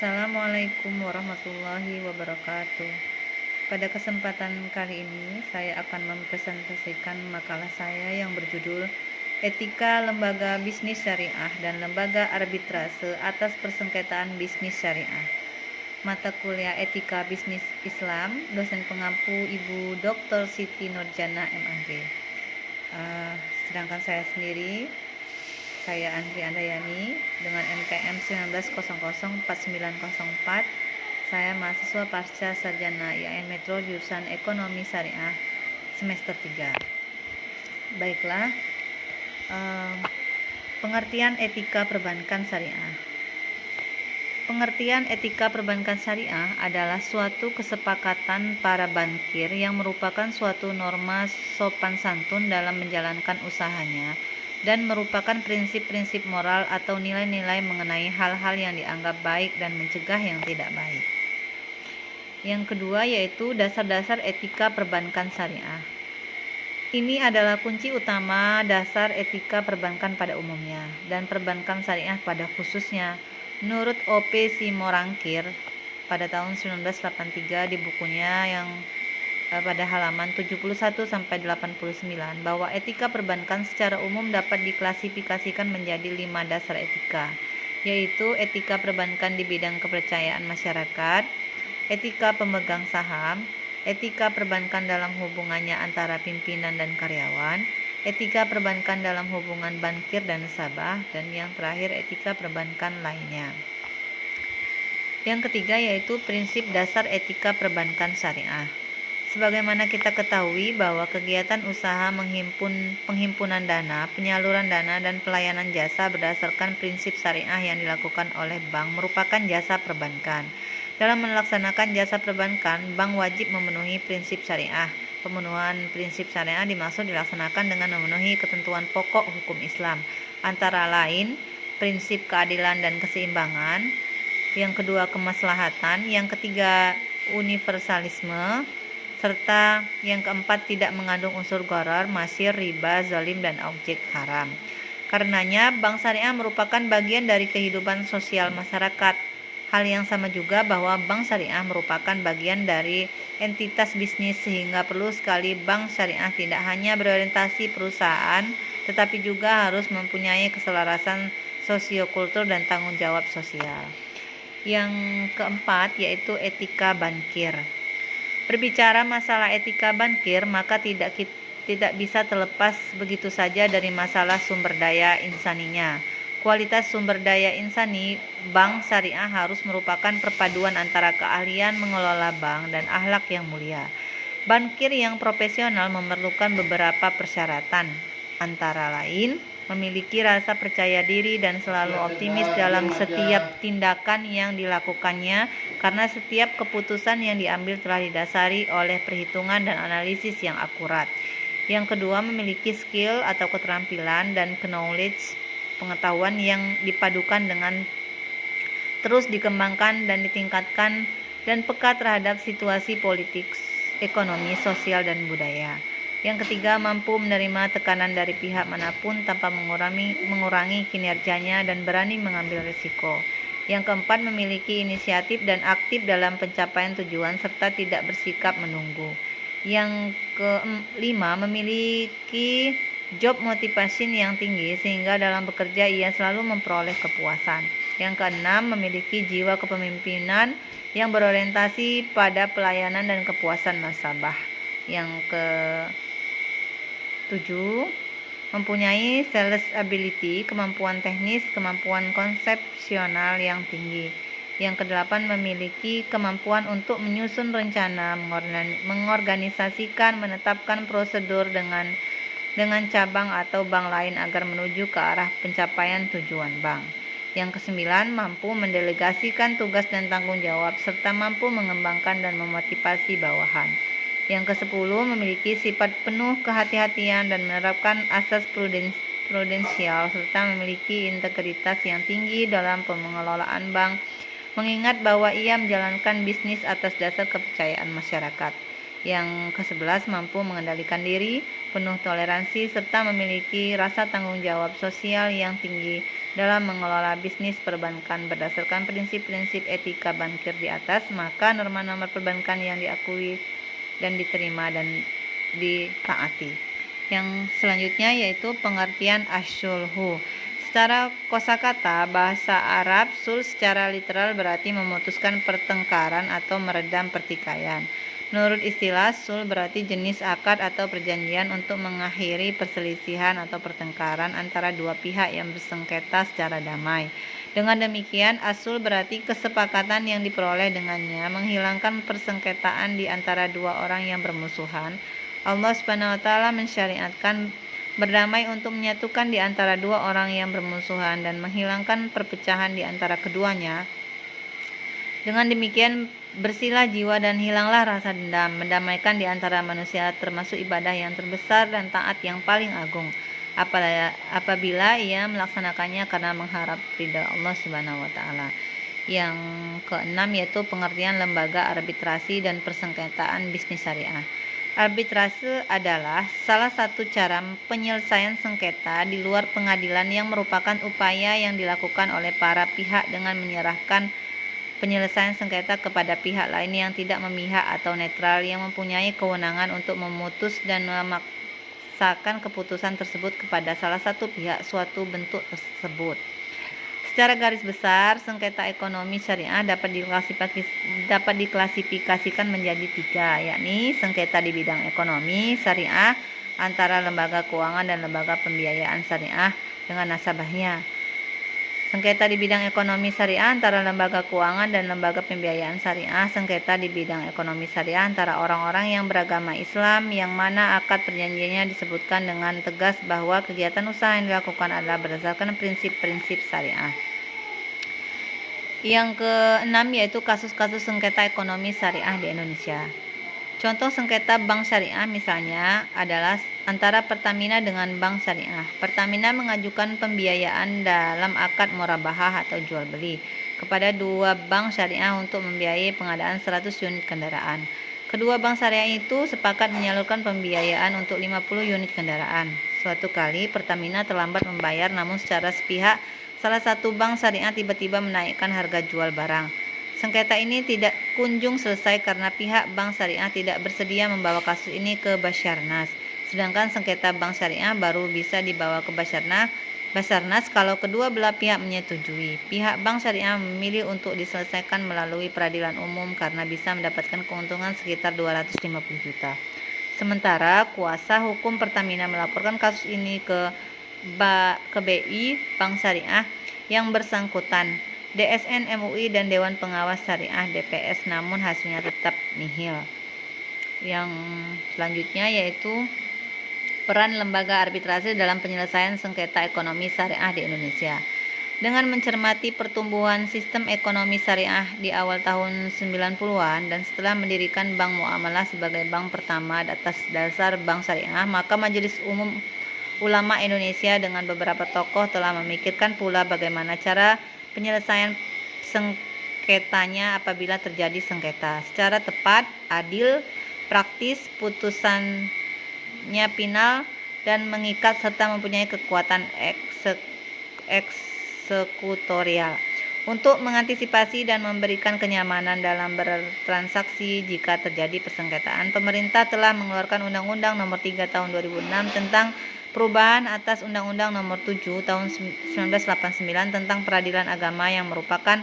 Assalamualaikum warahmatullahi wabarakatuh. Pada kesempatan kali ini, saya akan mempresentasikan makalah saya yang berjudul Etika Lembaga Bisnis Syariah dan Lembaga Arbitrase atas Persengketaan Bisnis Syariah. Mata kuliah Etika Bisnis Islam, dosen pengampu Ibu Dr. Siti Nurjana MAG. Sedangkan saya sendiri, saya Andri Andayani dengan NPM 19004904. Saya mahasiswa pasca sarjana IAIN Metro jurusan Ekonomi Syariah semester 3. Baiklah, pengertian etika perbankan syariah. Pengertian etika perbankan syariah adalah suatu kesepakatan para bankir yang merupakan suatu norma sopan santun dalam menjalankan usahanya dan merupakan prinsip-prinsip moral atau nilai-nilai mengenai hal-hal yang dianggap baik dan mencegah yang tidak baik. Yang kedua yaitu dasar-dasar etika perbankan syariah. Ini adalah kunci utama dasar etika perbankan pada umumnya dan perbankan syariah pada khususnya. Menurut O.P. Simorangkir pada tahun 1983 di bukunya yang pada halaman 71 sampai 89 bahwa etika perbankan secara umum dapat diklasifikasikan menjadi 5 dasar etika, yaitu etika perbankan di bidang kepercayaan masyarakat, etika pemegang saham, etika perbankan dalam hubungannya antara pimpinan dan karyawan, etika perbankan dalam hubungan bankir dan nasabah, dan yang terakhir etika perbankan lainnya. Yang ketiga yaitu prinsip dasar etika perbankan syariah. Sebagaimana kita ketahui bahwa kegiatan usaha penghimpunan dana, penyaluran dana, dan pelayanan jasa berdasarkan prinsip syariah yang dilakukan oleh bank merupakan jasa perbankan. Dalam melaksanakan jasa perbankan, bank wajib memenuhi prinsip syariah. Pemenuhan prinsip syariah dimaksud dilaksanakan dengan memenuhi ketentuan pokok hukum Islam, antara lain prinsip keadilan dan keseimbangan, yang kedua kemaslahatan, yang ketiga universalisme, serta yang keempat tidak mengandung unsur gharar, masyir, riba, zalim, dan objek haram. Karenanya, bank syariah merupakan bagian dari kehidupan sosial masyarakat. Hal yang sama juga bahwa bank syariah merupakan bagian dari entitas bisnis, sehingga perlu sekali bank syariah tidak hanya berorientasi perusahaan, tetapi juga harus mempunyai keselarasan sosiokultur dan tanggung jawab sosial. Yang keempat yaitu etika bankir. Berbicara masalah etika bankir, maka tidak bisa terlepas begitu saja dari masalah sumber daya insaninya. Kualitas sumber daya insani bank syariah harus merupakan perpaduan antara keahlian mengelola bank dan akhlak yang mulia. Bankir yang profesional memerlukan beberapa persyaratan, antara lain memiliki rasa percaya diri dan selalu optimis dalam setiap tindakan yang dilakukannya, karena setiap keputusan yang diambil telah didasari oleh perhitungan dan analisis yang akurat. Yang kedua, memiliki skill atau keterampilan dan knowledge, pengetahuan yang dipadukan dengan terus dikembangkan dan ditingkatkan, dan peka terhadap situasi politik, ekonomi, sosial, dan budaya. Yang ketiga, mampu menerima tekanan dari pihak manapun tanpa mengurangi kinerjanya dan berani mengambil risiko. Yang keempat, memiliki inisiatif dan aktif dalam pencapaian tujuan serta tidak bersikap menunggu. Yang kelima, memiliki job motivation yang tinggi sehingga dalam bekerja ia selalu memperoleh kepuasan. Yang keenam, memiliki jiwa kepemimpinan yang berorientasi pada pelayanan dan kepuasan nasabah. Yang ketujuh, mempunyai sales ability, kemampuan teknis, kemampuan konsepsional yang tinggi. Yang kedelapan, memiliki kemampuan untuk menyusun rencana, mengorganisasikan, menetapkan prosedur dengan cabang atau bank lain agar menuju ke arah pencapaian tujuan bank. Yang kesembilan, mampu mendelegasikan tugas dan tanggung jawab serta mampu mengembangkan dan memotivasi bawahan. Yang kesepuluh, memiliki sifat penuh kehati-hatian dan menerapkan asas prudensial serta memiliki integritas yang tinggi dalam pengelolaan bank, mengingat bahwa ia menjalankan bisnis atas dasar kepercayaan masyarakat. Yang ke-11, mampu mengendalikan diri, penuh toleransi, serta memiliki rasa tanggung jawab sosial yang tinggi dalam mengelola bisnis perbankan berdasarkan prinsip-prinsip etika bankir di atas, maka norma-norma perbankan yang diakui dan diterima dan ditaati. Yang selanjutnya yaitu pengertian asyulhu. Secara kosakata bahasa Arab, sul secara literal berarti memutuskan pertengkaran atau meredam pertikaian. Menurut istilah, sul berarti jenis akad atau perjanjian untuk mengakhiri perselisihan atau pertengkaran antara dua pihak yang bersengketa secara damai. Dengan demikian, asul berarti kesepakatan yang diperoleh dengannya menghilangkan persengketaan di antara dua orang yang bermusuhan. Allah Subhanahu wa taala mensyariatkan berdamai untuk menyatukan di antara dua orang yang bermusuhan dan menghilangkan perpecahan di antara keduanya. Dengan demikian, bersihlah jiwa dan hilanglah rasa dendam, mendamaikan di antara manusia termasuk ibadah yang terbesar dan taat yang paling agung, apabila ia melaksanakannya karena mengharap ridha Allah Subhanahu wa taala. Yang keenam yaitu pengertian lembaga arbitrasi dan persengketaan bisnis syariah. Arbitrase adalah salah satu cara penyelesaian sengketa di luar pengadilan yang merupakan upaya yang dilakukan oleh para pihak dengan menyerahkan penyelesaian sengketa kepada pihak lain yang tidak memihak atau netral yang mempunyai kewenangan untuk memutus dan memaksakan keputusan tersebut kepada salah satu pihak suatu bentuk tersebut. Secara garis besar, sengketa ekonomi syariah dapat diklasifikasikan menjadi tiga, yakni sengketa di bidang ekonomi syariah antara lembaga keuangan dan lembaga pembiayaan syariah dengan nasabahnya. Sengketa di bidang ekonomi syariah antara lembaga keuangan dan lembaga pembiayaan syariah. Sengketa di bidang ekonomi syariah antara orang-orang yang beragama Islam yang mana akad perjanjiannya disebutkan dengan tegas bahwa kegiatan usaha yang dilakukan adalah berdasarkan prinsip-prinsip syariah. Yang keenam yaitu kasus-kasus sengketa ekonomi syariah di Indonesia. Contoh sengketa bank syariah misalnya adalah antara Pertamina dengan bank syariah. Pertamina mengajukan pembiayaan dalam akad murabahah atau jual beli kepada dua bank syariah untuk membiayai pengadaan 100 unit kendaraan. Kedua bank syariah itu sepakat menyalurkan pembiayaan untuk 50 unit kendaraan. Suatu kali Pertamina terlambat membayar, namun secara sepihak salah satu bank syariah tiba-tiba menaikkan harga jual barang. Sengketa ini tidak kunjung selesai karena pihak bank syariah tidak bersedia membawa kasus ini ke Basarnas. Sedangkan sengketa bank syariah baru bisa dibawa ke Basarnas kalau kedua belah pihak menyetujui. Pihak bank syariah memilih untuk diselesaikan melalui peradilan umum karena bisa mendapatkan keuntungan sekitar 250 juta. Sementara kuasa hukum Pertamina melaporkan kasus ini ke BI Bank Syariah yang bersangkutan, DSN MUI dan Dewan Pengawas Syariah DPS, namun hasilnya tetap nihil. Yang selanjutnya yaitu peran lembaga arbitrase dalam penyelesaian sengketa ekonomi syariah di Indonesia. Dengan mencermati pertumbuhan sistem ekonomi syariah di awal tahun 90-an dan setelah mendirikan Bank Muamalah sebagai bank pertama atas dasar bank syariah, maka Majelis Umum Ulama Indonesia dengan beberapa tokoh telah memikirkan pula bagaimana cara penyelesaian sengketanya apabila terjadi sengketa secara tepat, adil, praktis, putusannya final dan mengikat serta mempunyai kekuatan eksekutorial. Untuk mengantisipasi dan memberikan kenyamanan dalam bertransaksi jika terjadi persengketaan, pemerintah telah mengeluarkan Undang-Undang Nomor 3 Tahun 2006 tentang perubahan atas Undang-Undang Nomor 7 Tahun 1989 tentang peradilan agama yang merupakan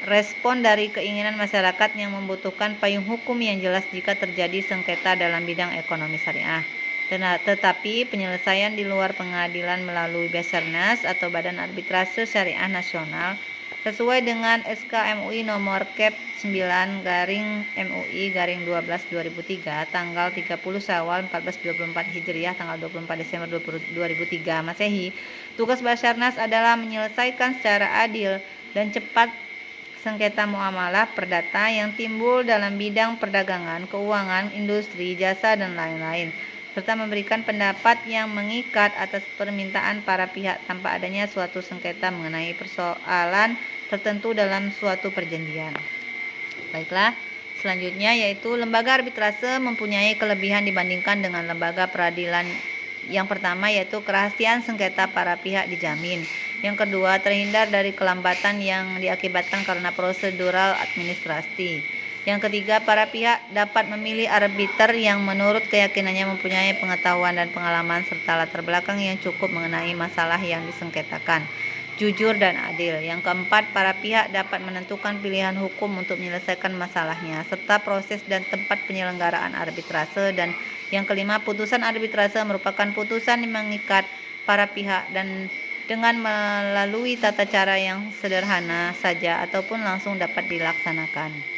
respon dari keinginan masyarakat yang membutuhkan payung hukum yang jelas jika terjadi sengketa dalam bidang ekonomi syariah. Tetapi penyelesaian di luar pengadilan melalui Basarnas atau Badan Arbitrase Syariah Nasional sesuai dengan SK MUI nomor Kep 9/MUI/12/2003 tanggal 30 Syawal 1424 Hijriah tanggal 24 Desember 2003 Masehi. Tugas Basarnas adalah menyelesaikan secara adil dan cepat sengketa muamalah perdata yang timbul dalam bidang perdagangan, keuangan, industri, jasa dan lain-lain, serta memberikan pendapat yang mengikat atas permintaan para pihak tanpa adanya suatu sengketa mengenai persoalan tertentu dalam suatu perjanjian. Baiklah, Selanjutnya yaitu lembaga arbitrase mempunyai kelebihan dibandingkan dengan lembaga peradilan. Yang pertama yaitu kerahasiaan sengketa para pihak dijamin. Yang kedua, terhindar dari kelambatan yang diakibatkan karena prosedural administrasi. Yang ketiga, para pihak dapat memilih arbiter yang menurut keyakinannya mempunyai pengetahuan dan pengalaman serta latar belakang yang cukup mengenai masalah yang disengketakan, jujur dan adil. Yang keempat, para pihak dapat menentukan pilihan hukum untuk menyelesaikan masalahnya, serta proses dan tempat penyelenggaraan arbitrase. Dan yang kelima, putusan arbitrase merupakan putusan yang mengikat para pihak dan dengan melalui tata cara yang sederhana saja ataupun langsung dapat dilaksanakan.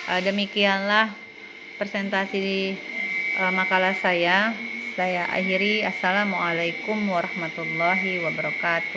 Demikianlah presentasi makalah saya. Saya akhiri. Assalamualaikum warahmatullahi wabarakatuh.